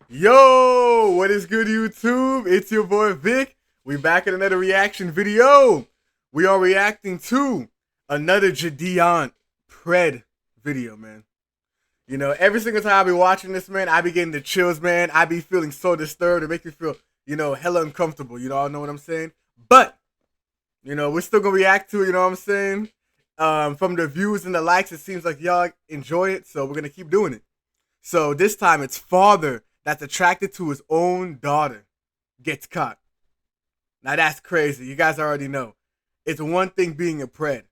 Yo, what is good, YouTube? It's your boy Vic. We back in another reaction video. We are reacting to another Gideon Pred video, man. You know, every single time I be watching this, man, I be getting the chills, man. I be feeling so disturbed. It makes me feel, hella uncomfortable. You all know what I'm saying? But, we're still gonna react to it, you know what I'm saying? From the views and the likes, it seems like y'all enjoy it, so we're gonna keep doing it. So this time, it's father that's attracted to his own daughter gets caught. Now that's crazy. You guys already know. It's one thing being a pred,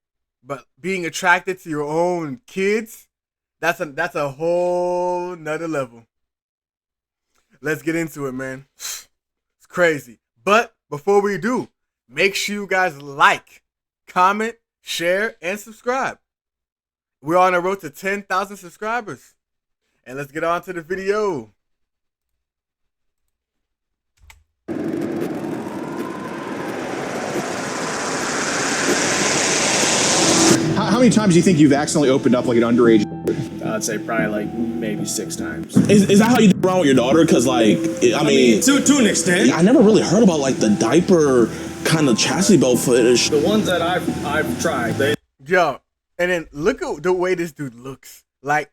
but being attracted to your own kids, that's a whole nother level. Let's get into it, man. It's crazy. But before we do, make sure you guys like, comment, share, and subscribe. We're on a road to 10,000 subscribers. And let's get on to the video. How many times do you think you've accidentally opened up like an underage? I'd say probably like maybe 6 times. Is that how you do around with your daughter? Because like, I mean, to an extent. I never really heard about like the diaper kind of chastity belt fetish. The ones that I've tried, Yo, and then look at the way this dude looks. Like,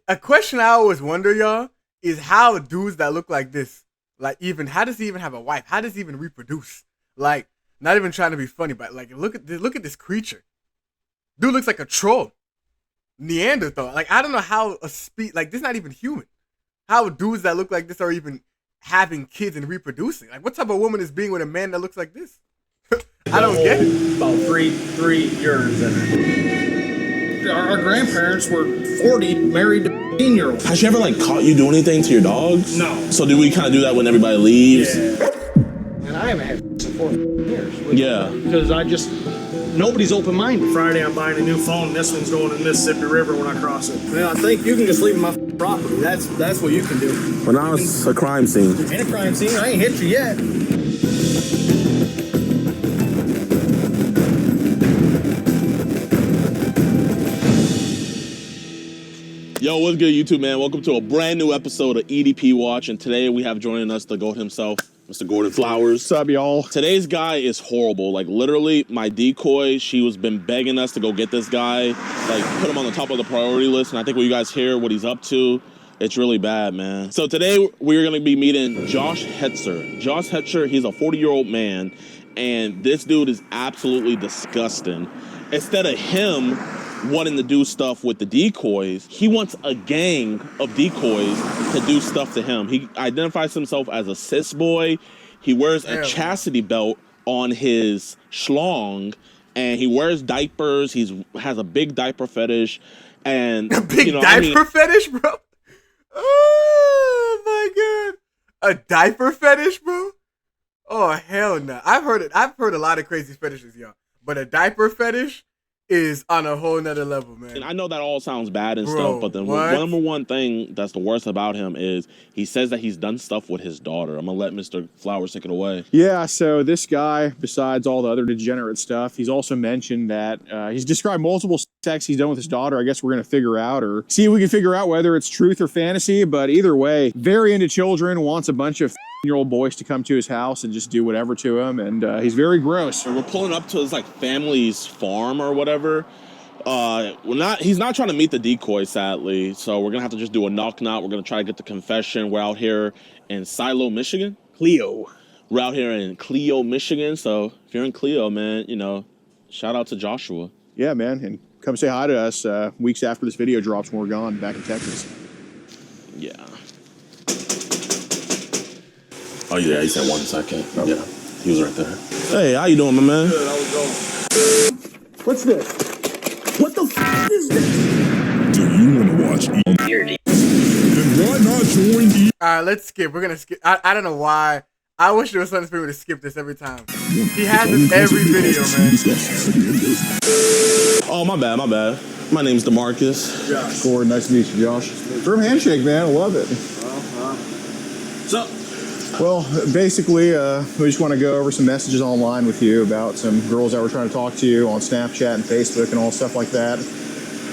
a question I always wonder, y'all, is how dudes that look like this, like, how does he even have a wife? How does he even reproduce? Like, not even trying to be funny, but like, look at this creature. Dude looks like a troll. Neanderthal. Like, I don't know how this is not even human. How dudes that look like this are even having kids and reproducing. Like, what type of woman is being with a man that looks like this? I don't get it. About three urines in it. Our grandparents were 40, married to 15-year-olds. Has she ever like caught you doing anything to your dogs? No. So do we kind of do that when everybody leaves? Yeah. And I haven't had in 4 years. Yeah. Because nobody's open-minded. Friday, I'm buying a new phone. This one's going in Mississippi River when I cross it. Well, I think you can just leave my property. That's what you can do. Well, now it's a crime scene. Ain't a crime scene. I ain't hit you yet. Yo, what's good, YouTube, man? Welcome to a brand new episode of EDP Watch, and today we have joining us the GOAT himself, Mr. Gordon Flowers. What's up, y'all? Today's guy is horrible. Like, literally, my decoy, she was been begging us to go get this guy, like, put him on the top of the priority list, and I think when you guys hear what he's up to, it's really bad, man. So today, we're gonna be meeting Josh Hetzer. Josh Hetzer, he's a 40-year-old man, and this dude is absolutely disgusting. Instead of him wanting to do stuff with the decoys, he wants a gang of decoys to do stuff to him. He identifies himself as a cis boy. He wears a chastity belt on his schlong, and he wears diapers. He has a big diaper fetish, and a big diaper fetish, bro. Oh my god, a diaper fetish, bro. Oh hell no. I've heard a lot of crazy fetishes, y'all, but a diaper fetish is on a whole nother level, man. And I know that all sounds bad and stuff, but the number one thing that's the worst about him is he says that he's done stuff with his daughter. I'm gonna let Mr. Flowers take it away. Yeah, so this guy, besides all the other degenerate stuff, he's also mentioned that he's described multiple sex he's done with his daughter. I guess we're gonna figure out, or see if we can figure out whether it's truth or fantasy, but either way, very into children, wants a bunch of year-old boys to come to his house and just do whatever to him, and he's very gross. We're pulling up to his like family's farm or whatever. He's not trying to meet the decoy, sadly, so we're gonna have to just do a knock. We're gonna try to get the confession. We're out here in Silo, Michigan. We're out here in Clio, Michigan. So if you're in Clio, man, shout out to Joshua. Yeah, man, and come say hi to us weeks after this video drops when we're gone back in Texas. Yeah. Oh yeah, he said 1 second. Oh. Yeah, he was right there. Hey, how you doing, my man? Good, I was going. What's this? What the f is this? Do you want to watch EDP? Then why not join EDP? Alright, let's skip. We're gonna skip. I don't know why. I wish there was something for me to skip this every time. He has this every video, man. Oh, my bad. My name's DeMarcus. Josh. Gordon, nice to meet you, Josh. Firm handshake, man. I love it. What's up? Well, basically, we just want to go over some messages online with you about some girls that were trying to talk to you on Snapchat and Facebook and all stuff like that.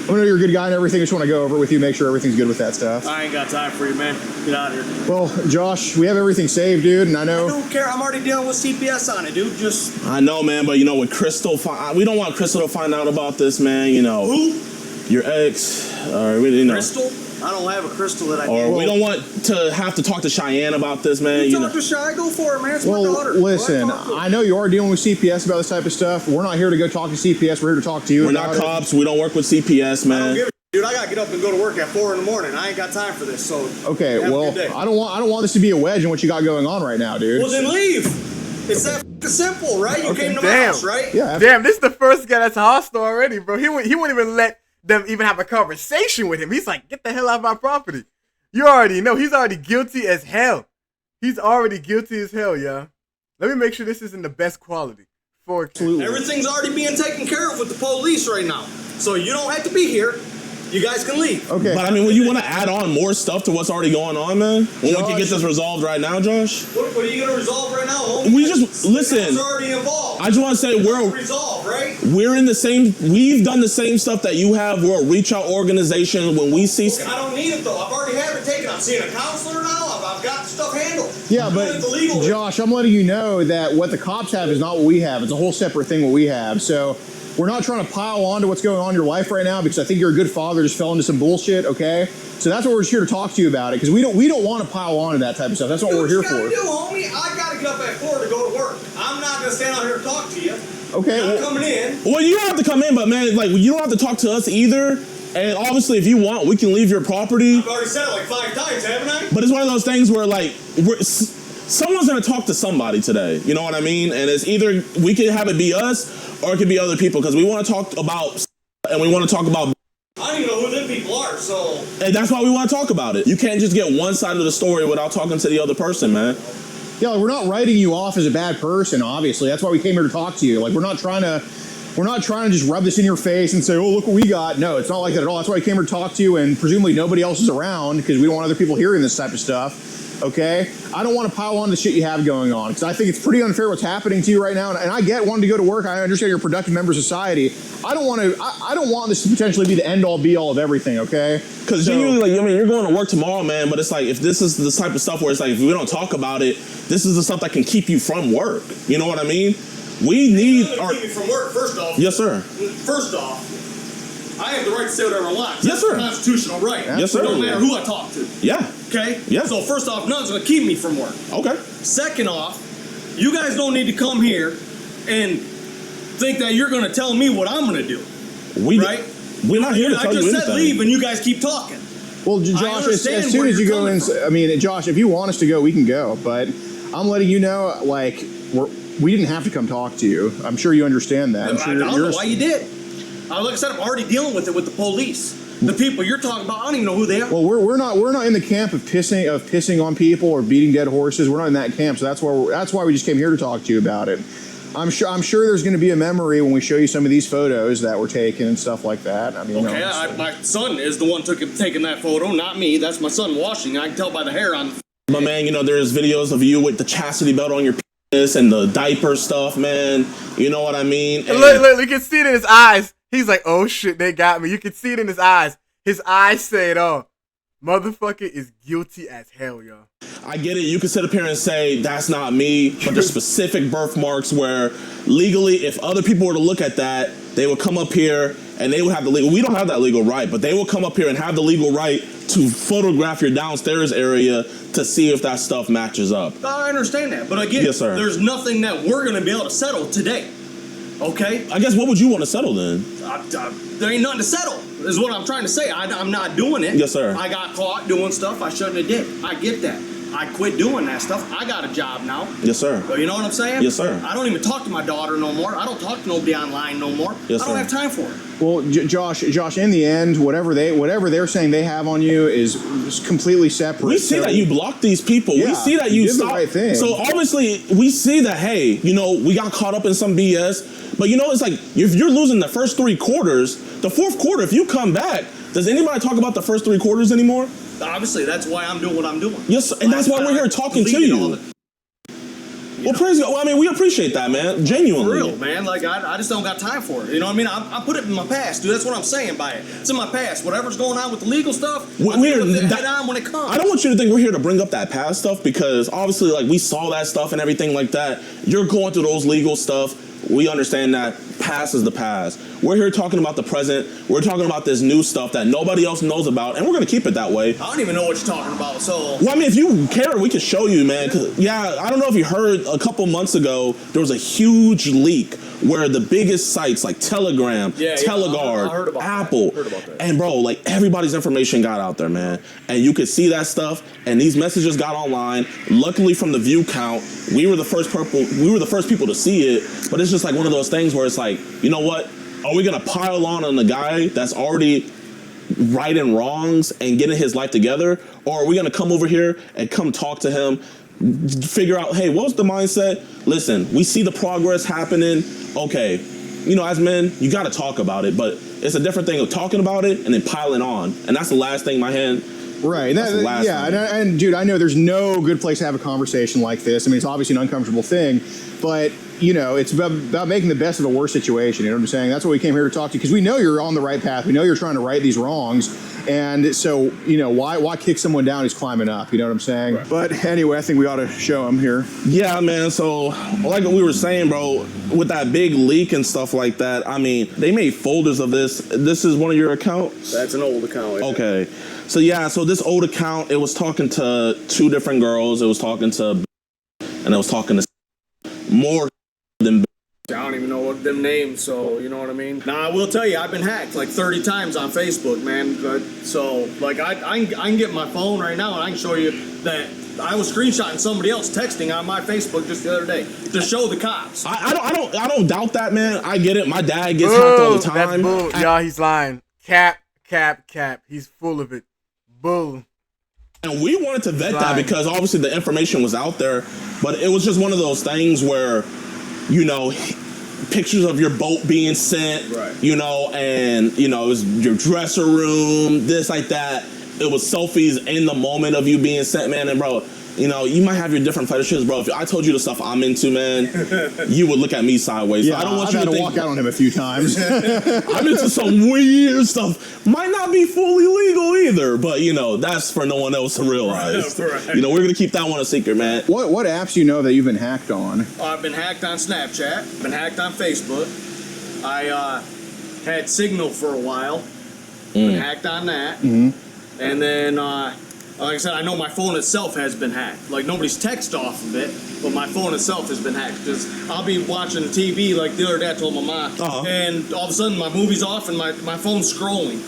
I know you're a good guy and everything. I just want to go over it with you, make sure everything's good with that stuff. I ain't got time for you, man. Get out of here. Well, Josh, we have everything saved, dude, and I know. I don't care. I'm already dealing with CPS on it, dude. Just. I know, man, but you know, with Crystal, we don't want Crystal to find out about this, man. You know, Who? your ex, or we didn't know. Crystal? I don't have a crystal that I Or can. we don't want to have to talk to Cheyenne about this, man. You know. talk to Shy, go for it, man. It's my Well, daughter. listen, Go ahead, I know you are dealing with CPS about this type of stuff. We're not here to go talk to CPS. We're here to talk to you. We're not cops. We don't work with CPS, I don't man. give a dude. I gotta get up and go to work at 4 in the morning. I ain't got time for this. So. Okay, have a well, good day. I don't want this to be a wedge in what you got going on right now, dude. Well, then leave. It's that simple, right? You came to my Damn. house, right? Yeah. Damn, this is the first guy that's hostile already, bro. He wouldn't even let them even have a conversation with him. He's like, get the hell out of my property. You already know. He's already guilty as hell. He's already guilty as hell, y'all. Let me make sure this is in the best quality. 4K. Everything's already being taken care of with the police right now. So you don't have to be here. You guys can leave. Okay. But I mean, when you want to add on more stuff to what's already going on, man, when we can get this resolved right now, Josh. What are you gonna resolve right now, homie? We just listen. It's already involved. I just want to say Resolve, right? we're in the same. We've done the same stuff that you have. We're a reach out organization. When we see, Okay, I don't need it though. I've already had it taken. I'm seeing a counselor now. I've got the stuff handled. Yeah, I'm doing but it the legal way. Josh, I'm letting you know that what the cops have is not what we have. It's a whole separate thing what we have. So we're not trying to pile on to what's going on in your life right now because I think you're a good father just fell into some bullshit, okay? So that's what we're just here to talk to you about it because we don't want to pile on to that type of stuff. That's what we're here What you for. gotta do, homie? I gotta get up at 4 to go to work. I'm not gonna stand out here and talk to you. Okay, I'm well, coming in. well, you don't have to come in, but man, like you don't have to talk to us either. And obviously, if you want, we can leave your property. I've already said it like 5 times, haven't I? But it's one of those things where like someone's gonna talk to somebody today. You know what I mean? And it's either we can have it be us or it could be other people because we want to talk about and we want to talk about. I don't even know who them people are, so. And that's why we want to talk about it. You can't just get one side of the story without talking to the other person, man. yeah, like, we're not writing you off as a bad person, obviously. That's why we came here to talk to you. Like, we're not trying to just rub this in your face and say, oh, look what we got. No, it's not like that at all. That's why I came here to talk to you, and presumably nobody else is around because we don't want other people hearing this type of stuff. Okay? I don't want to pile on the shit you have going on because I think it's pretty unfair what's happening to you right now. And I get wanting to go to work. I understand you're a productive member of society. I don't want this to potentially be the end all be all of everything, okay? Because genuinely, like, I mean, you're going to work tomorrow, man, but it's like, if this is the type of stuff where it's like, if we don't talk about it, this is the stuff that can keep you from work. You know what I mean? We need You're our... gonna keep me from work, first off. Yes, sir. First off, I have the right to say whatever I want. Yes, sir. That's a constitutional right. Yes, sir. It don't matter who I talk to. Yeah. Okay? Yeah. So first off, nothing's gonna keep me from work. Okay. Second off, you guys don't need to come here and think that you're gonna tell me what I'm gonna do. Right? We're not here to tell you anything. I just said leave and you guys keep talking. Well, Josh, understand as soon where as you you're go in, coming from. I mean, Josh, if you want us to go, we can go. But I'm letting you know, like, we didn't have to come talk to you. I'm sure you understand that. I'm I sure don't know why you did. Like I said, I'm already dealing with it with the police. The people you're talking about, I don't even know who they are. Well, we're not in the camp of pissing on people or beating dead horses. We're not in that camp, so that's why we just came here to talk to you about it. I'm sure there's going to be a memory when we show you some of these photos that were taken and stuff like that. I mean, Okay, my son is the one taking that photo, not me. That's my son washing. I can tell by the hair on. But man, you know, there's videos of you with the chastity belt on your penis and the diaper stuff, man. You know what I mean? And Look, you can see it in his eyes. He's like, oh shit, they got me. You can see it in his eyes. His eyes said, oh, motherfucker is guilty as hell, y'all. I get it. You can sit up here and say, that's not me. But there's specific birthmarks where legally, if other people were to look at that, they would come up here and they would have the legal, we don't have that legal right, but they will come up here and have the legal right to photograph your downstairs area to see if that stuff matches up. I understand that, but again, Yes, sir. there's nothing that we're going to be able to settle today. Okay? I guess what would you want to settle then? There ain't nothing to settle, is what I'm trying to say. I'm not doing it. Yes, sir. I got caught doing stuff I shouldn't have did. I get that. I quit doing that stuff. I got a job now. Yes, sir. You know what I'm saying? Yes, sir. I don't even talk to my daughter no more. I don't talk to nobody online no more. Yes, I don't sir. have time for it. well, Josh, in the end, whatever they're saying they have on you is completely separate. We see So- that you block these people. Yeah, we see that you you did the stop. right thing. So obviously, we see that, hey, you know, we got caught up in some BS. But you know, it's like, if you're losing the first 3 quarters, the fourth quarter, if you come back, does anybody talk about the first 3 quarters anymore? Obviously, that's why I'm doing what I'm doing. Yes, and that's why we're here talking to you. You know? praise God. Well, I mean, we appreciate that, man. Genuinely. For real, man. Like, I just don't got time for it. You know what I mean? I put it in my past, dude. That's what I'm saying by it. It's in my past. Whatever's going on with the legal stuff, I deal with it head on when it comes. I don't want you to think we're here to bring up that past stuff because obviously, like, we saw that stuff and everything like that. You're going through those legal stuff. We understand that past is the past. We're here talking about the present. We're talking about this new stuff that nobody else knows about, and we're gonna keep it that way. I don't even know what you're talking about. So, well, I mean, if you care, we can show you, man. 'Cause, yeah, I don't know if you heard a couple months ago there was a huge leak where the biggest sites like Telegram, Teleguard, I heard about Apple, that. I heard about that. and bro, like everybody's information got out there, man. And you could see that stuff, and these messages got online. Luckily, from the view count, we were the first people to see it. But it's just like one of those things where it's like, you know what? Are we gonna pile on the guy that's already righting wrongs and getting his life together, or are we gonna come over here and come talk to him, figure out, hey, what's the mindset? Listen, we see the progress happening. Okay, you know, as men, you got to talk about it, but it's a different thing of talking about it and then piling on, and that's the last thing my hand. Right. And dude, I know there's no good place to have a conversation like this. I mean, it's obviously an uncomfortable thing, but you know, it's about making the best of a worse situation. You know what I'm saying? That's what we came here to talk to you, because we know you're on the right path. We know you're trying to right these wrongs. And so, you know, why kick someone down who's climbing up? You know what I'm saying? Right. But anyway, I think we ought to show him here. Yeah, man. So, like we were saying, bro, with that big leak and stuff like that, I mean, they made folders of this. This is one of your accounts? That's an old account. Okay. So, yeah, so this old account, it was talking to 2 different girls. It was talking to, and it was talking to more than. I don't even know what them names, so you know what I mean? Now, I will tell you, I've been hacked like 30 times on Facebook, man. So, like, I can get my phone right now and I can show you that I was screenshotting somebody else texting on my Facebook just the other day to show the cops. I don't doubt that, man. I get it. My dad gets hacked all the time. That's bull. Y'all, he's lying. Cap. He's full of it. Bull. And we wanted to vet that because obviously the information was out there, but it was just one of those things where, you know, pictures of your boat being sent, right, you know, and, you know, it was your dresser room, this, like that. It was selfies in the moment of you being sent, man. And, bro, you know, you might have your different fetishes, bro. If I told you the stuff I'm into, man, you would look at me sideways. Yeah, so I don't want I've you had to think, walk out on him a few times. I'm into some weird stuff. Might not be fully legal either, but, you know, that's for no one else to realize. Right. You know, we're going to keep that one a secret, man. What apps do you know that you've been hacked on? I've been hacked on Snapchat. Been hacked on Facebook. I had Signal for a while. Been hacked on that. And then, like I said, I know my phone itself has been hacked. Like, nobody's texted off of it, but my phone itself has been hacked. Because I'll be watching TV, like the other day I told my mom, and all of a sudden my movie's off and my phone's scrolling.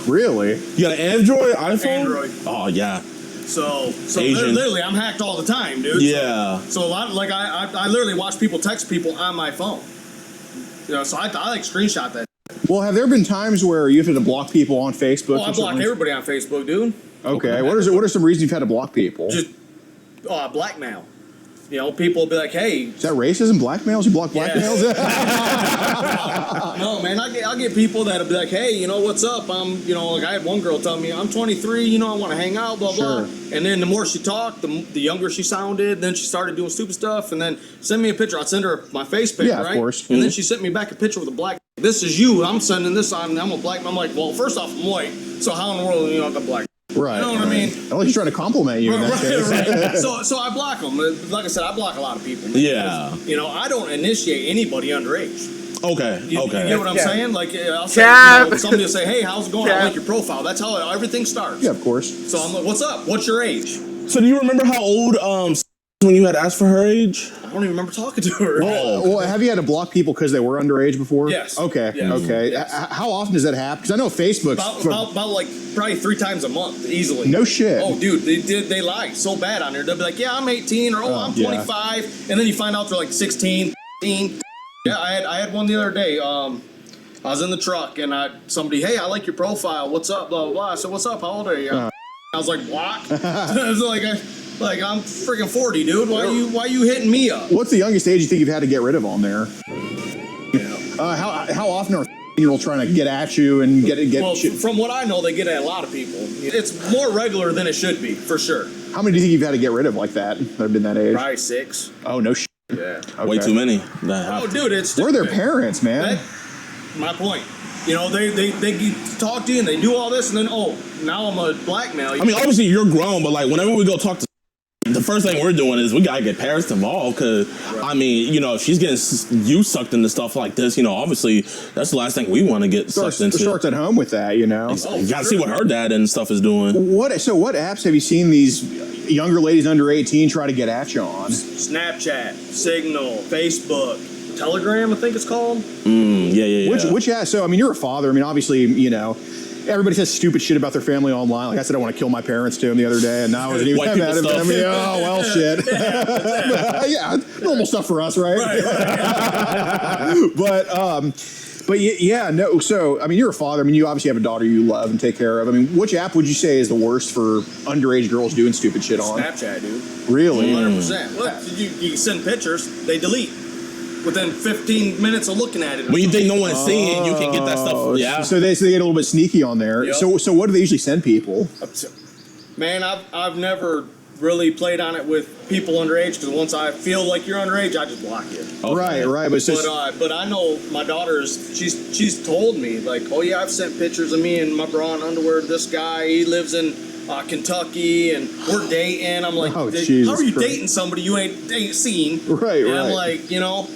Really? You got an Android, iPhone? Android. Oh, yeah. So literally, I'm hacked all the time, dude. Yeah. So a lot, like, I literally watch people text people on my phone. You know, so I like screenshot that. Well, have there been times where you've had to block people on Facebook? Well, I block everybody on Facebook, dude. Okay. What are some reasons you've had to block people? Just blackmail. You know, people will be like, "Hey, is that racism? Blackmails? You block blackmails?" No, man. I'll get people that'll be like, "Hey, you know what's up? You know, like I had one girl tell me I'm 23. You know, I want to hang out, blah blah." And then the more she talked, the younger she sounded. Then she started doing stupid stuff, and then send me a picture. I'd send her my face pic, yeah, right? Of course. And then she sent me back a picture with a black. This is you. I'm sending this on. I'm a black. I'm like, well, first off, I'm white. So how in the world are you not the black? Right. You know what I mean? Unless he's trying to compliment you in that case. Right. So I block them. Like I said, I block a lot of people. Yeah. You know, I don't initiate anybody underage. Okay. You get what I'm saying? Like, I'll say, somebody will say, "Hey, how's it going? I like your profile." That's how everything starts. Yeah, of course. So I'm like, "What's up? What's your age?" So do you remember how old when you had asked for her age? I don't even remember talking to her. Well, have you had to block people because they were underage before? Yes. Okay. Yes. Okay. Yes. How often does that happen? Because I know Facebook. About like probably 3 times a month, easily. No shit. Oh, dude, they lie so bad on there. They'll be like, "Yeah, I'm 18," or "Oh, I'm 25," and then you find out they're like 16, 15. Yeah, I had one the other day. I was in the truck and somebody, "Hey, I like your profile. What's up?" Blah blah blah. I said, "What's up? How old are you?" I was like, "What?" I was like I'm freaking 40, dude. Why you hitting me up? What's the youngest age you think you've had to get rid of on there? How often are people trying to get at you and get Well, shit? From what I know, they get at a lot of people. It's more regular than it should be, for sure. How many do you think you've had to get rid of like that have been that age? Probably 6. Oh, no shit. Yeah. Way Okay. too many. That Oh, have to. dude, it's Where are their stupid. parents, man? My point. You know, they talk to you and they do all this, and then now I'm a blackmail you. I mean, obviously you're grown, but like whenever we go talk to, the first thing we're doing is we gotta get parents involved, because I mean, you know, if she's getting you sucked into stuff like this, you know, obviously that's the last thing we want to get sucked into. Starts at home with that, you know. You gotta see what her dad and stuff is doing. What apps have you seen these younger ladies under 18 try to get at you on? Snapchat, Signal, Facebook, Telegram, I think it's called. Yeah. Which app? So I mean, you're a father. I mean, obviously, you know, everybody says stupid shit about their family online. Like I said, I want to kill my parents to him the other day, and now I wasn't even White mad people at him. I mean, stuff. oh well, shit. Yeah, normal stuff for us, right? But yeah, no. So I mean, you're a father. I mean, you obviously have a daughter you love and take care of. I mean, which app would you say is the worst for underage girls doing stupid shit on? Snapchat, dude. Really? 100%. Look, you send pictures, they delete within 15 minutes of looking at it. When you think no one's seeing, you can get that stuff. Yeah. So they get a little bit sneaky on there. Yep. So what do they usually send people? Man, I've never really played on it with people underage, because once I feel like you're underage, I just block you. Okay. Right. But it's just, But I know my daughter's. She's told me, like, oh yeah, I've sent pictures of me in my bra and underwear to this guy. He lives in Kentucky, and we're dating. I'm like, Oh, how Jesus are you Christ. dating somebody you ain't seen? Right, and I'm right. like, you know,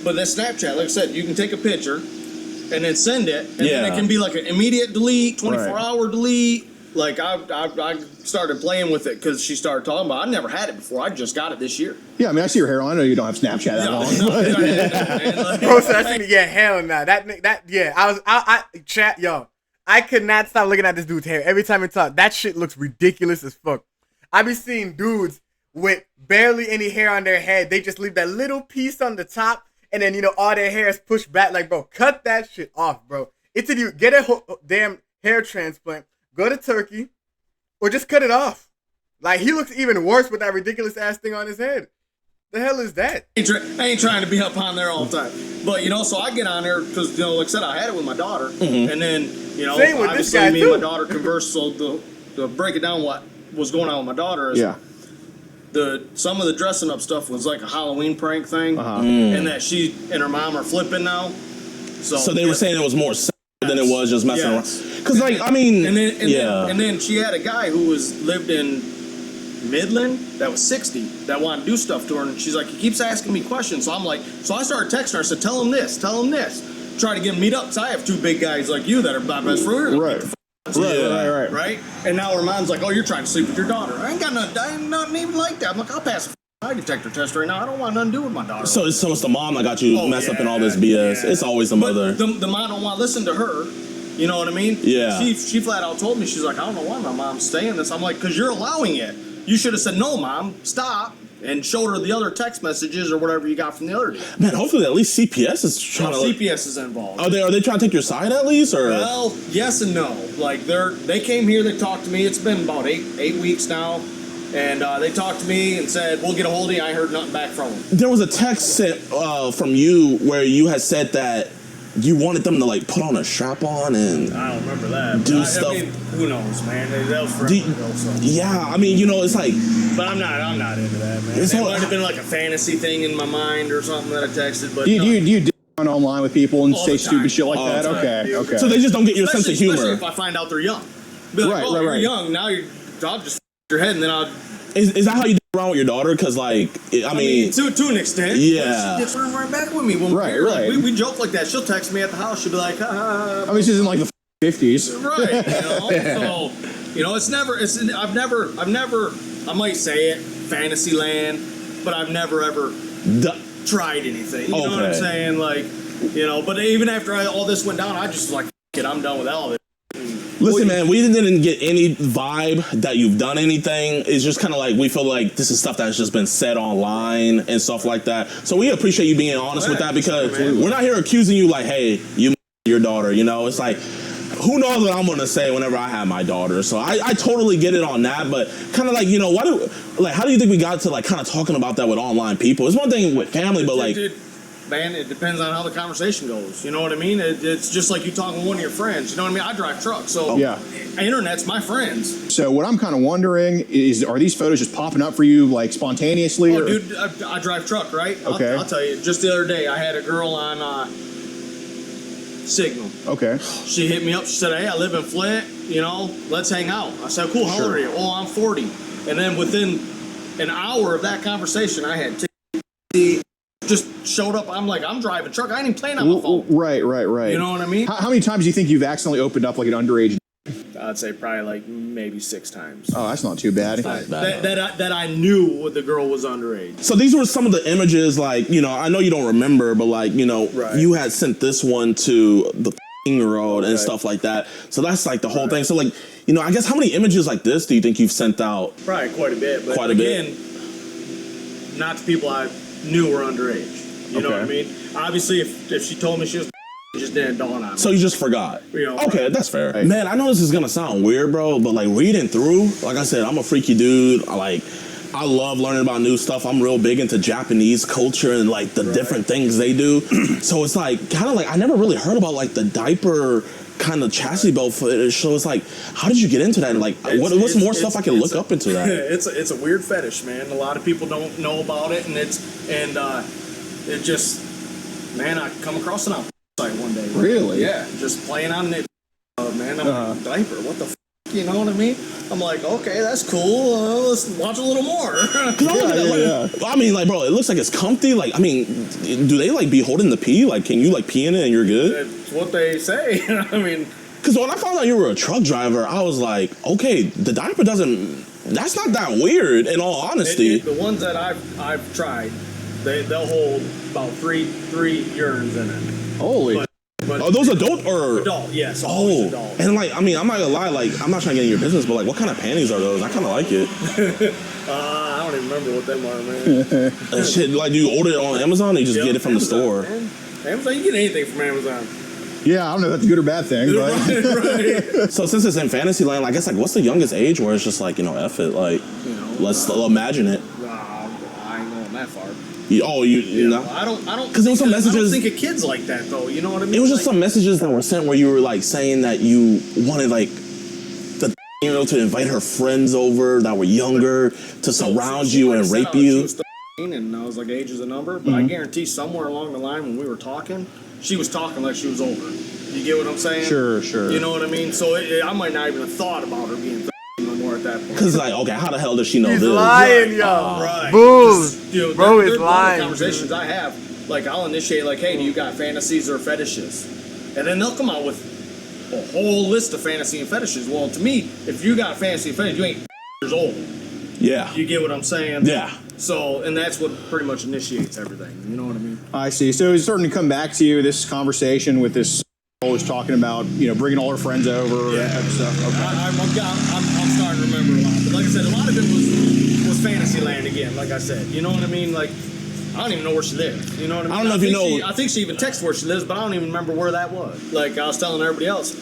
but that Snapchat, like I said, you can take a picture and then send it, and then it can be like an immediate delete, 24-hour delete. Like I started playing with it because she started talking about it. I never had it before. I just got it this year. yeah, I mean, I see your hairline. I know you don't have Snapchat that long. Bro, so that's yeah, hell nah. I chat, yo. I could not stop looking at this dude's hair every time he talked. That shit looks ridiculous as fuck. I be seeing dudes with barely any hair on their head. They just leave that little piece on the top, and then, you know, all their hair is pushed back. Like, bro, cut that shit off, bro. It's either you get a damn hair transplant, go to Turkey, or just cut it off. Like, he looks even worse with that ridiculous ass thing on his head. The hell is that? I ain't trying to be up on there all the time. But, you know, so I get on there because, you know, like I said, I had it with my daughter. And then, you know, Same with this obviously guy, me too. and my daughter conversed. So to break it down, what was going on with my daughter is some of the dressing up stuff was like a Halloween prank thing. And that she and her mom are flipping now. So they were saying it was more sexual than it was just messing around. Because, like, I mean, and then she had a guy who lived in Midland that was 60 that wanted to do stuff to her, and she's like, he keeps asking me questions. So I'm like, so I started texting her. I said, tell him this, try to get him meet up, because I have two big guys like you that are my best friends. Right. And now her mom's like, oh, you're trying to sleep with your daughter. I ain't nothing even like that. I'm like, I'll pass a lie detector test right now. I don't want nothing to do with my daughter. So it's the mom that got you messed up in all this BS. It's always the mother. But the mom don't want to listen to her. You know what I mean? Yeah. She flat out told me, she's like, I don't know why my mom's saying this. I'm like, because you're allowing it. You should have said, no, Mom, stop, and showed her the other text messages or whatever you got from the other day. Man, hopefully at least CPS is trying to. CPS is involved. Are they trying to take your side at least, or? Well, yes and no. Like they came here, they talked to me. It's been about eight weeks now, and they talked to me and said, we'll get a hold of you. I heard nothing back from them. There was a text sent from you where you had said that you wanted them to like put on a strap on and I don't remember that. do stuff. I mean, who knows, man? That was forever ago. So. Yeah, I mean, you know, it's like. But I'm not into that, man. It's It all- might have been like a fantasy thing in my mind or something that I texted. But Do no. you dig around online with people and All say the time. stupid shit like All that? the time. Okay. So they just don't get your sense of Especially humor. if I find out they're young. Be like, you're young, now I'll just your head and then I'll... Is that how you do around with your daughter? Because, like, I mean to an extent. Yeah. She gets right back with me when we're here. Right. Like, we joke like that. She'll text me at the house. She'll be like, I mean, this isn't like the 50s. right. You know? So, you know, I've never, I might say it, fantasy land, but I've never ever tried anything. You know what I'm saying? Like, you know, but even after all this went down, I just was like, F it, I'm done with all of it. Listen, man, we didn't get any vibe that you've done anything. It's just kind of like we feel like this is stuff that's just been said online and stuff like that. So we appreciate you being honest with that, because we're not here accusing you like, hey, you your daughter. You know, it's like, who knows what I'm going to say whenever I have my daughter. So I totally get it on that. But kind of like, you know, how do you think we got to like kind of talking about that with online people? It's one thing with family, but like... man, it depends on how the conversation goes. You know what I mean? It's just like you talking to one of your friends. You know what I mean? I drive trucks, so Yeah. internet's my friends. So what I'm kind of wondering is, are these photos just popping up for you like spontaneously? Oh, or? dude, I drive truck, right? Okay. I'll tell you. Just the other day, I had a girl on Signal. Okay. She hit me up. She said, "Hey, I live in Flint. You know, let's hang out." I said, "Cool. How old are you?" "Oh, I'm 40." And then within an hour of that conversation, I had just showed up. I'm like, I'm driving truck. I ain't even playing on my phone. Right. You know what I mean? How many times do you think you've accidentally opened up like an underage? I'd say probably like maybe 6 times. Oh, that's not too bad. That I knew the girl was underage. So these were some of the images, like, you know, I know you don't remember, but like, you know, Right. you had sent this one to the year-old and Right. stuff like that. So that's like the whole thing. So like, you know, I guess how many images like this do you think you've sent out? Probably quite a bit. But Quite a bit. again, not to people I knew were underage. You know what I Okay. mean? Obviously, if she told me she was, it just didn't dawn on me. So you just forgot. You know, Okay, that's fair. Man, I know this is gonna sound weird, bro, but like reading through, like I said, I'm a freaky dude. I love learning about new stuff. I'm real big into Japanese culture and like the different things they do. So it's like kind of like I never really heard about like the diaper kind of chassis belt footage. So it's like, how did you get into that? And like, what's more stuff I can look up into that? It's a weird fetish, man. A lot of people don't know about it, and it just, man, I come across it on site one day. Really? Yeah, just playing on it. Man, I'm like, diaper. What the? You know what I mean? I'm like, okay, that's cool. Let's watch a little more. I mean, like, bro, it looks like it's comfy. Like, I mean, do they like be holding the pee? Like, can you like pee in it and you're good? That's what they say. I mean, Because when I found out you were a truck driver, I was like, okay, the diaper doesn't. That's not that weird. In all honesty, the ones that I've tried, they'll hold about three urines in it. Holy. But are those adult or adult? Yes, always adult. And like, I mean, I'm not gonna lie, like, I'm not trying to get in your business, but like, what kind of panties are those? I kind of like it. I don't even remember what them are, man. And shit, like, do you order it on Amazon? Or you just get it from the store? Man. Amazon, you get anything from Amazon. Yeah, I don't know if that's a good or bad thing, but Right. So since it's in fantasy land, I guess like, what's the youngest age where it's just like, you know, F it, like, You know, let's imagine it. I ain't going that far. You know? I don't. 'Cause there was some I don't messages- think of kids like that though. You know what I mean? It was just Like, some messages that were sent where you were like saying that you wanted like the to invite her friends over that were younger to surround she you might and have said, rape oh, she you. was 13, and I was like, age is a number. But I guarantee somewhere along the line when we were talking, she was talking like she was older. You get what I'm saying? sure. You know what I mean? So I might not even have thought about her being 13 no more at that point. Cause like, okay, how the hell does she know He's this? lying, yo. Right. Bulls. Just, you know, Bro there- is there are a lot of lying. conversations I have, like I'll initiate like, hey, do you got fantasies or fetishes? And then they'll come out with a whole list of fantasy and fetishes. Well, to me, if you got fantasy and fetish, you ain't years old. Yeah. You get what I'm saying? Yeah. So, and that's what pretty much initiates everything. You know what I mean? I see. So it's starting to come back to you, this conversation with this always talking about, you know, bringing all her friends over and stuff. Okay. I'm starting to remember a lot. But like I said, a lot of it was Fantasyland again, like I said. You know what I mean? Like, I don't even know where she lives. You know what I mean? I don't know if you know- I think she even texted where she lives, but I don't even remember where that was. Like, I was telling everybody else,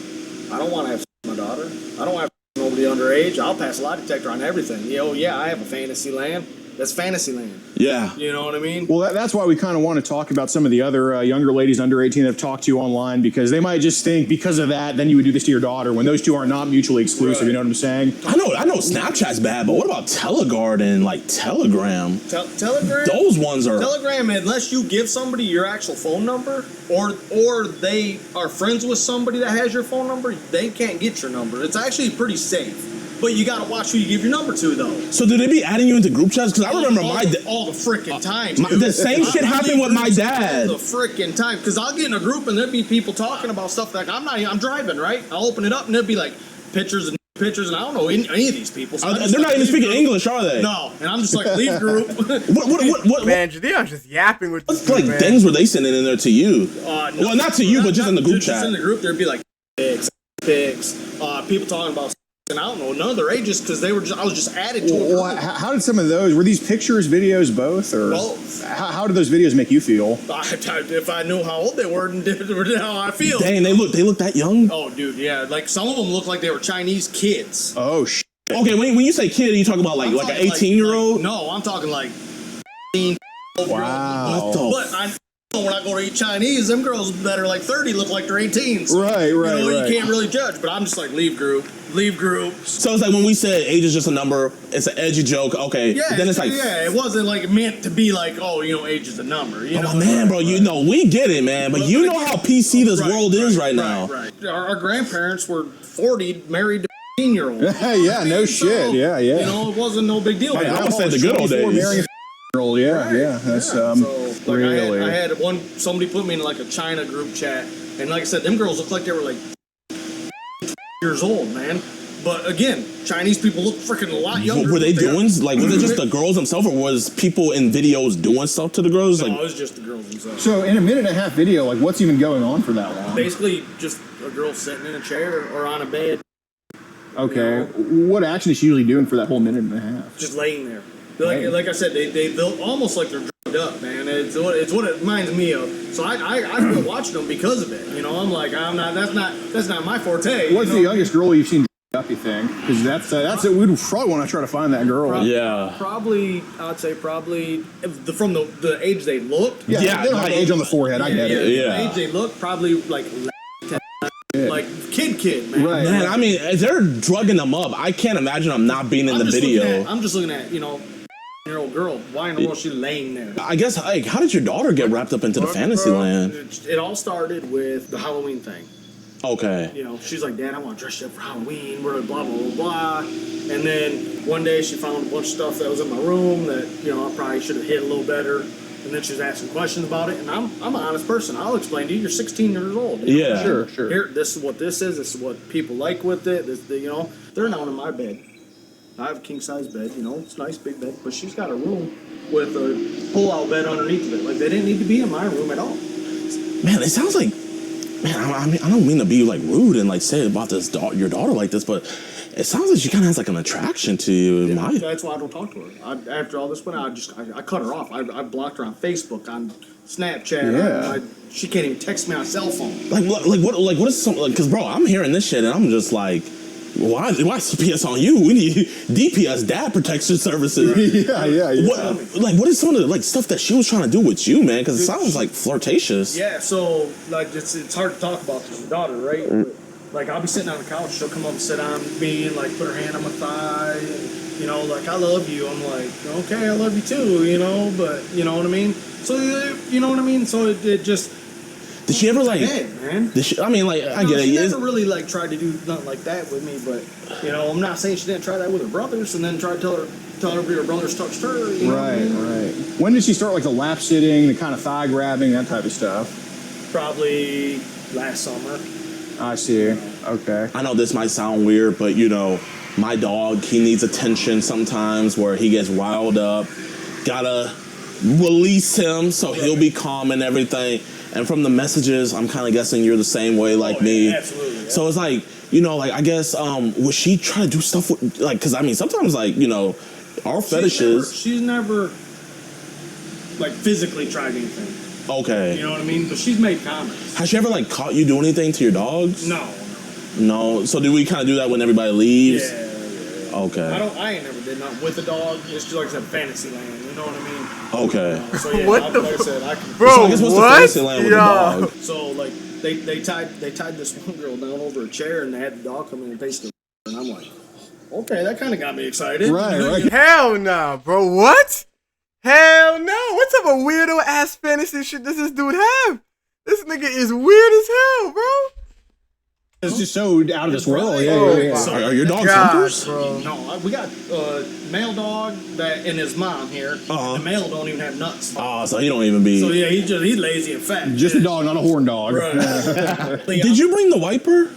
I don't want to have with my daughter. I don't want to have nobody underage. I'll pass a lie detector on everything. You know, yeah, I have a Fantasyland. That's Fantasyland. Yeah. You know what I mean? Well, that's why we kind of want to talk about some of the other younger ladies under 18 that have talked to you online, because they might just think because of that, then you would do this to your daughter when those two are not mutually exclusive. Right. You know what I'm saying? I know Snapchat's bad, but what about Teleguard and like Telegram? Telegram? Those ones are Telegram, unless you give somebody your actual phone number, or they are friends with somebody that has your phone number, they can't get your number. It's actually pretty safe. But you gotta watch who you give your number to, though. So do they be adding you into group chats? Because I remember my dad. all the freaking time. The same shit happened with my dad. All the freaking time, because I'll get in a group and there'll be people talking about stuff like I'm driving, right? I'll open it up and there'll be like pictures, and I don't know any of these people. So I just They're not like, even leave speaking group. English, are they? No, and I'm just like, leave group. What Man, Jadeon's just yapping with this like dude, man. things were they sending in there to you? No, Well, not to you, but just in the group just chat. in the group, there'd be like pics, people talking about, and I don't know none of their ages because I was just added to a Well, group. how did some of those, were these pictures, videos, both? Or Both. How did those videos make you feel? If I knew how old they were and how I feel. Dang, they look that young. Oh, dude, yeah. Like some of them look like they were Chinese kids. Oh, Okay, when you say kid, you talking about like I'm an talking 18-year-old? no, I'm talking like. wow. What the But I when I go to eat Chinese, them girls that are like 30 look like they're 18s. Right, right, You right. can't really judge, but I'm just like, leave group. So it's like when we said age is just a number, it's an edgy joke. Okay, Yeah, then it's like, it wasn't like meant to be like, oh, age is a number. You know, man, bro, we get it, man. But you know how PC this world is right now. Right. Our grandparents were 40, married to 15-year-olds. Yeah, no shit. Yeah. You know, it wasn't no big deal. I would say the good old days. Marrying a yeah. That's So, like, really. I had somebody put me in like a China group chat, and like I said, them girls looked like they were like years old, man. But again, Chinese people look freaking a lot younger. Were they doing was it just the girls themselves, or was people in videos doing stuff to the girls? No, Like, it was just the girls themselves. So in a minute and a half video, like what's even going on for that long? Basically, just a girl sitting in a chair or on a bed, Okay. What action is she usually doing for that whole minute and a half? just laying there. Like I said, they built almost like they're drugged up, man. It's what it reminds me of. So I quit watching them because of it. You know, I'm like, that's not my forte. What's the youngest girl you've seen up, you think? Because that's it. We'd probably want to try to find that girl. yeah. Probably, I'd say probably from the age they looked. Yeah, they don't have age on the forehead. I get it. Yeah. The age they looked, probably like kid, man. Right. Man, I mean, if they're drugging them up, I can't imagine them not being in the video. I'm just looking at, year old girl. Why in the world is she laying there? I guess, like, how did your daughter get wrapped up into the fantasy land? It all started with the Halloween thing. Okay. She's like, Dad, I want to dress you up for Halloween. We're blah blah blah blah. And then one day she found a bunch of stuff that was in my room that I probably should have hid a little better. And then she was asking questions about it, and I'm an honest person. I'll explain to you. You're 16 years old. Yeah. Sure. Here, this is what this is. This is what people like with it. They're not in my bed. I have a king size bed. It's a nice big bed, but she's got a room with a pull out bed underneath of it. Like they didn't need to be in my room at all. Man, it sounds like, I mean, I don't mean to be like rude and like say about your daughter like this, but it sounds like she kind of has like an attraction to you. That's why I don't talk to her. After all this went out, I cut her off. I blocked her on Facebook, on Snapchat. Yeah. She can't even text me on cell phone. What is something? Because bro, I'm hearing this shit and I'm just like, why CPS on you? We need DPS, Dad Protection Services. Yeah. What is some of the stuff that she was trying to do with you, man? Because it sounds like flirtatious. Yeah. So it's hard to talk about to my daughter, right? Like, I'll be sitting on the couch, she'll come up and sit on me and, put her hand on my thigh, and, I love you. I'm like, okay, I love you too, but, you know what I mean? So, you know what I mean? So it just... Did she ever, Head, man. I get it. She never really, tried to do nothing like that with me, but, I'm not saying she didn't try that with her brothers and then try to tell her her brothers touched her, you know what I mean? Right. When did she start, the lap sitting, the kind of thigh grabbing, that type of stuff? Probably last summer. I see. Okay. I know this might sound weird, but my dog, he needs attention sometimes where he gets riled up. Gotta release him so he'll be calm and everything. And from the messages, I'm kind of guessing you're the same way like me. Absolutely. Yeah. So it's like, I guess, would she try to do stuff with, because I mean, sometimes our fetishes. She's never physically tried anything. Okay. You know what I mean? But she's made comments. Has she ever caught you doing anything to your dogs? No. No. So do we kind of do that when everybody leaves? Yeah. Okay. I ain't never did nothing with a dog. It's just like I said, fantasy land. You know what I mean? Okay. So yeah, What the like I said, I can. Bro, So I guess what's the fantasy land with the dog? So they tied this one girl down over a chair and they had the dog come in and basically, and I'm like, okay, that kind of got me excited. Right. Hell nah, bro. What? Hell no. What type of weirdo ass fantasy shit does this dude have? This nigga is weird as hell, bro. It's just so out of this world. Yeah. So- Are your dogs God, hunters? bro. No, we got a male dog that and his mom here. Uh-huh. The male don't even have nuts. Oh, so he don't even be. So yeah, he's lazy and fat. Just a dog, not a horn dog. Right. Did you bring the wiper?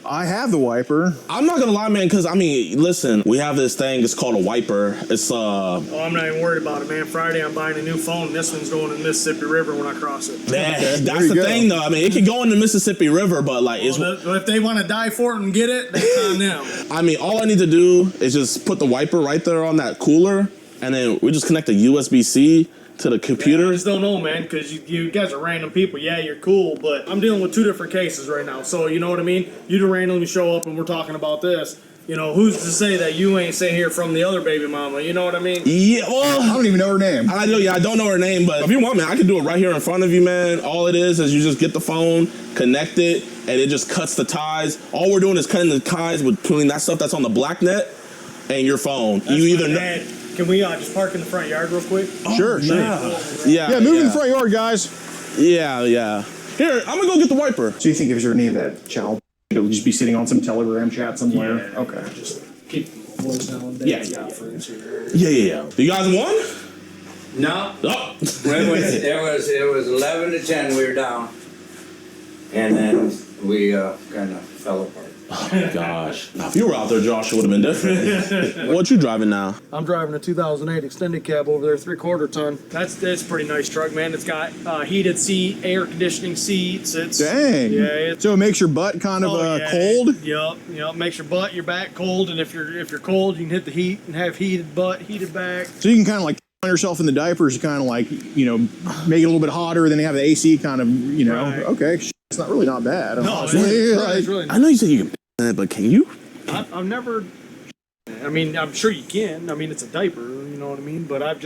I have the wiper. I'm not gonna lie, man, because I mean, listen, we have this thing. It's called a wiper. It's Oh, I'm not even worried about it, man. Friday, I'm buying a new phone. This one's going in the Mississippi River when I cross it. that's there the you go. thing, though. I mean, it can go in the Mississippi River, but it's. Well, if they want to die for it and get it, that's on them. I mean, all I need to do is just put the wiper right there on that cooler, and then we just connect a USB-C to the computer. I just don't know, man, because you guys are random people. Yeah, you're cool, but I'm dealing with two different cases right now. So, you know what I mean? You just randomly show up and we're talking about this. you know, who's to say that you ain't sitting here from the other baby mama? You know what I mean? Yeah, well, I don't even know her name. I don't know her name, but if you want, man, I can do it right here in front of you, man. All it is you just get the phone, connect it, and it just cuts the ties. All we're doing is cutting the ties between that stuff that's on the black net and your phone. That's you either know. Dad, can we just park in the front yard real quick? Sure. Yeah, Move in the front yard, guys. Yeah. Here, I'm gonna go get the wiper. So you think if there's any of that child, it'll just be sitting on some Telegram chat somewhere? Yeah, Okay. Just keep the voice down. Yeah. Yeah. You guys won? No, Oh. it was 11 to 10. We were down, and then we kind of fell apart. Oh, gosh. Now, if you were out there, Josh, it would have been different. What you driving now? I'm driving a 2008 extended cab over there, 3/4 ton. That's a pretty nice truck, man. It's got heated seat, air conditioning seats. It's Dang. Yeah. It's, So it makes your butt kind of cold? Yep. Makes your butt, your back cold, and if you're cold, you can hit the heat and have heated butt, heated back. So you can kind of like on yourself in the diapers, you kind of like, you know, make it a little bit hotter, then you have the AC kind of, you know. Right. Okay. It's not really not bad. No, honestly. it's really I nice. know you said you can, but can you? I've never. I mean, I'm sure you can. I mean, it's a diaper, you know what I mean. But I've,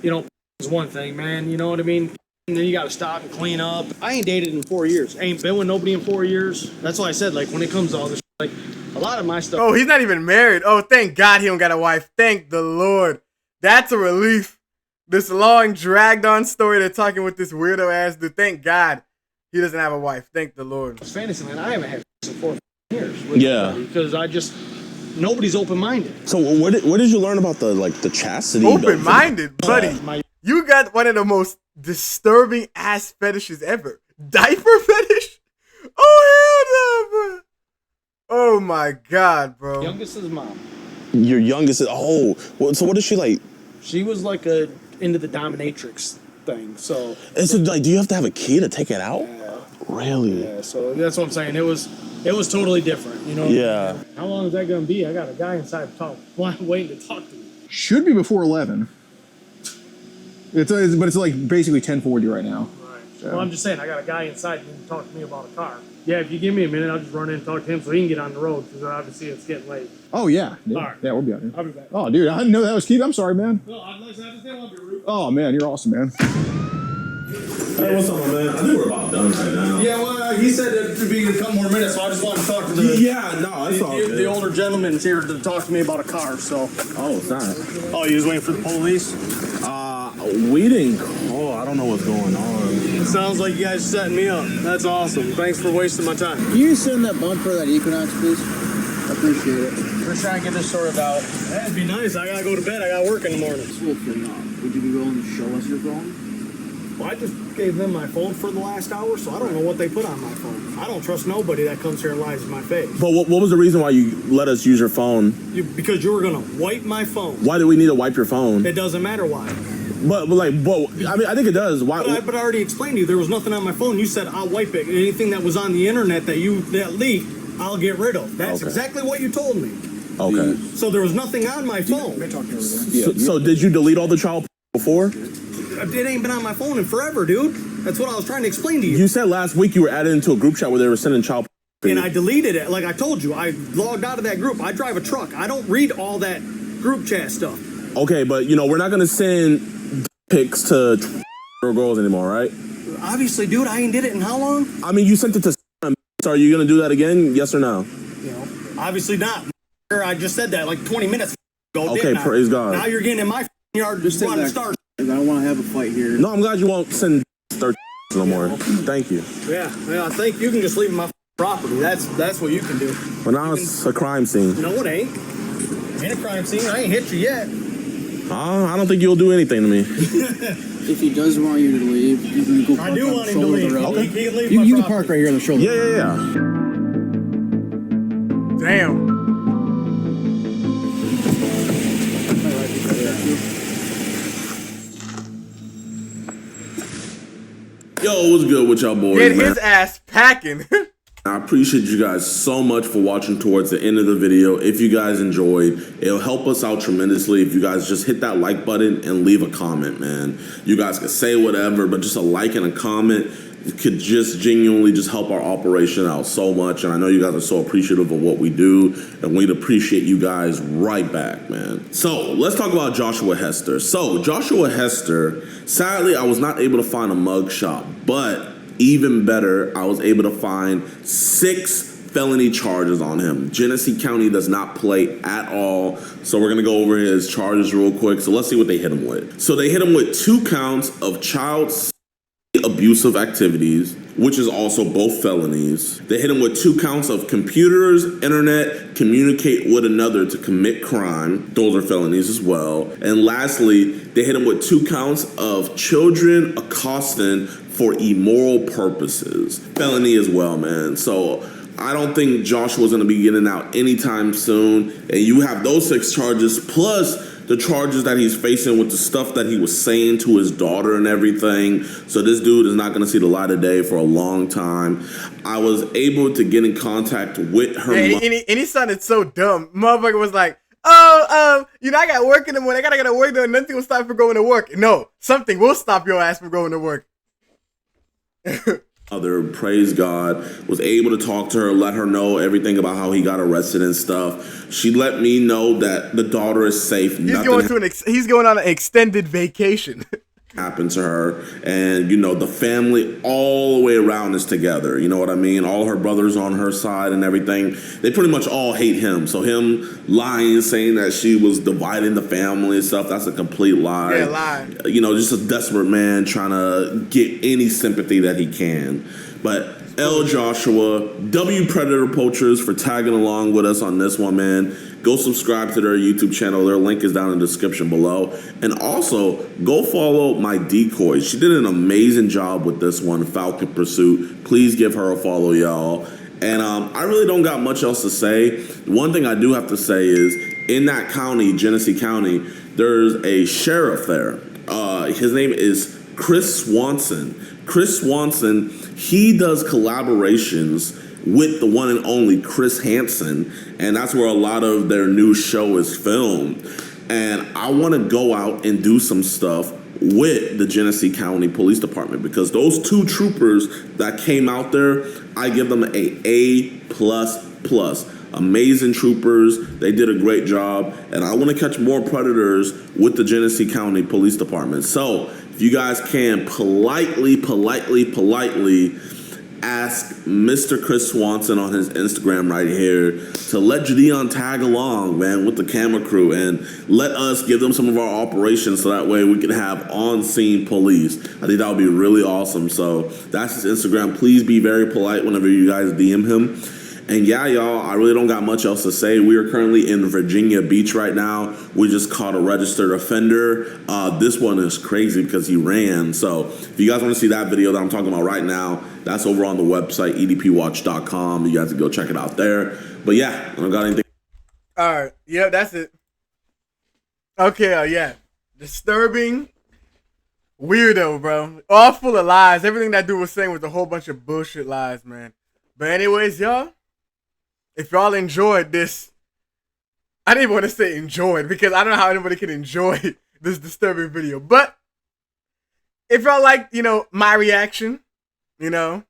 you know, is one thing, man. You know what I mean. And then you got to stop and clean up. I ain't dated in 4 years. Ain't been with nobody in 4 years. That's why I said, like, when it comes to all this, like, a lot of my stuff. Oh, he's not even married. Oh, thank God he don't got a wife. Thank the Lord. That's a relief. This long, dragged on story they're talking with this weirdo ass dude. Thank God he doesn't have a wife. Thank the Lord. Fantasy, man. I haven't had in 4 years. Yeah. Because nobody's open-minded. So where did you learn about the chastity? Open-minded, buddy. You got one of the most disturbing ass fetishes ever. Diaper fetish? Oh, hell no, bro. Oh, my God, bro. Youngest is mom. Your youngest is, so what is she like? She was like into the dominatrix thing, so. And so, like, do you have to have a key to take it out? Yeah. Really? Yeah, so that's what I'm saying. It was totally different, you know? Yeah. How long is that going to be? I got a guy inside waiting to talk to me. Should be before 11. But it's like basically 10:40 right now. Right. So. Well, I'm just saying, I got a guy inside who can talk to me about a car. Yeah, if you give me a minute, I'll just run in and talk to him so he can get on the road, because obviously it's getting late. Oh, yeah. All right. Yeah, we'll be out here. I'll be back. Oh, dude, I didn't know that was Keith. I'm sorry, man. No, I just didn't want to be rude. Oh, man, you're awesome, man. Hey, what's up, man? I think we're about done right now. Yeah, well, he said it would be a couple more minutes, so I just wanted to talk to the... Yeah, no, that's all good. The older gentleman's here to talk to me about a car, so... Oh, it's not. Oh, you was waiting for the police? We didn't call. I don't know what's going on. It sounds like you guys are setting me up. That's awesome. Thanks for wasting my time. Can you send that bumper, that Equinox, please? I appreciate it. We're trying to get this sorted out. That'd be nice. I gotta go to bed. I got work in the morning. Would you be willing to show us your phone? Well, I just gave them my phone for the last hour, so I don't know what they put on my phone. I don't trust nobody that comes here and lies in my face. But what was the reason why you let us use your phone? Because you were gonna wipe my phone. Why do we need to wipe your phone? It doesn't matter why. But I mean, I think it does. Why? But I already explained to you, there was nothing on my phone. You said, I'll wipe it. Anything that was on the internet that leaked, I'll get rid of. That's exactly what you told me. Okay. So there was nothing on my phone. So did you delete all the child before? It ain't been on my phone in forever, dude. That's what I was trying to explain to you. You said last week you were added into a group chat where they were sending child. And I deleted it. Like I told you, I logged out of that group. I drive a truck. I don't read all that group chat stuff. Okay, but we're not gonna send pics to girls anymore, right? Obviously, dude, I ain't did it in how long? I mean, you sent it to. So are you gonna do that again? Yes or no? Obviously not. I just said that like 20 minutes ago. Okay, praise God. Now you're getting in my yard just wanting to start. I don't want to have a fight here. No, I'm glad you won't send 30 no more. Thank you. Yeah, I think you can just leave my property. That's what you can do. But now it's a crime scene. No, it ain't. Ain't a crime scene. I ain't hit you yet. I don't think you'll do anything to me. If he does want you to leave, you can go park I do on want the him to shoulder of leave. the road. Okay. He can leave You my can property. park right here on the shoulder. Yeah. Damn. Yo, what's good with y'all boys, Get man? his ass packing. I appreciate you guys so much for watching towards the end of the video. If you guys enjoyed, it'll help us out tremendously if you guys just hit that like button and leave a comment, man. You guys can say whatever, but just a like and a comment could just genuinely just help our operation out so much. And I know you guys are so appreciative of what we do, and we'd appreciate you guys right back, man. So let's talk about Joshua Hester. So Joshua Hester, sadly, I was not able to find a mug shot, but even better, I was able to find 6 felony charges on him. Genesee County does not play at all. So we're gonna go over his charges real quick. So let's see what they hit him with. So they hit him with 2 counts of child abusive activities, which is also both felonies. They hit him with 2 counts of computers, internet, communicate with another to commit crime. Those are felonies as well. And lastly, they hit him with 2 counts of children accosting for immoral purposes. Felony as well, man. So I don't think Joshua's going to be getting out anytime soon. And you have those 6 charges plus the charges that he's facing with the stuff that he was saying to his daughter and everything. So this dude is not going to see the light of day for a long time. I was able to get in contact with her mom. And he sounded so dumb. Motherfucker was like, you know, I got work in the morning. I gotta work there. Nothing will stop me from going to work. No, something will stop your ass from going to work. Mother, praise God, was able to talk to her, let her know everything about how he got arrested and stuff. She let me know that the daughter is safe. He's going on an extended vacation. Happened to her, and you know, the family all the way around is together, you know what I mean? All her brothers on her side and everything, they pretty much all hate him. So him lying, saying that she was dividing the family and stuff, that's a complete lie. Yeah, lie. You know, just a desperate man trying to get any sympathy that he can. But L. Joshua, W. Predator Poachers for tagging along with us on this one, man. Go subscribe to their YouTube channel. Their link is down in the description below. And also, go follow my decoy. She did an amazing job with this one, Falcon Pursuit. Please give her a follow, y'all. And I really don't got much else to say. One thing I do have to say is, in that county, Genesee County, there's a sheriff there. His name is Chris Swanson. Chris Swanson, he does collaborations with the one and only Chris Hansen, and that's where a lot of their new show is filmed. And I want to go out and do some stuff with the Genesee County Police Department, because those 2 troopers that came out there, I give them a A++. Amazing troopers. They did a great job, and I want to catch more predators with the Genesee County Police Department. So if you guys can politely ask Mr. Chris Swanson on his Instagram right here to let Jadeon tag along, man, with the camera crew, and let us give them some of our operations so that way we can have on-scene police. I think that would be really awesome. So that's his Instagram. Please be very polite whenever you guys DM him. And yeah, y'all, I really don't got much else to say. We are currently in Virginia Beach right now. We just caught a registered offender. This one is crazy because he ran. So if you guys want to see that video that I'm talking about right now, that's over on the website, edpwatch.com. You guys can go check it out there. But yeah, I don't got anything. All right. Yeah, that's it. Okay, yeah. Disturbing. Weirdo, bro. All full of lies. Everything that dude was saying was a whole bunch of bullshit lies, man. But anyways, y'all, if y'all enjoyed this, I didn't want to say enjoyed because I don't know how anybody can enjoy this disturbing video. But if y'all like, you know, my reaction, you know,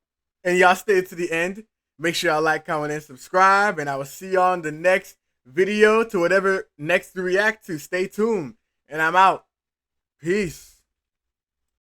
and y'all stayed to the end, make sure y'all like, comment, and subscribe. And I will see y'all in the next video to whatever next to react to. Stay tuned. And I'm out. Peace.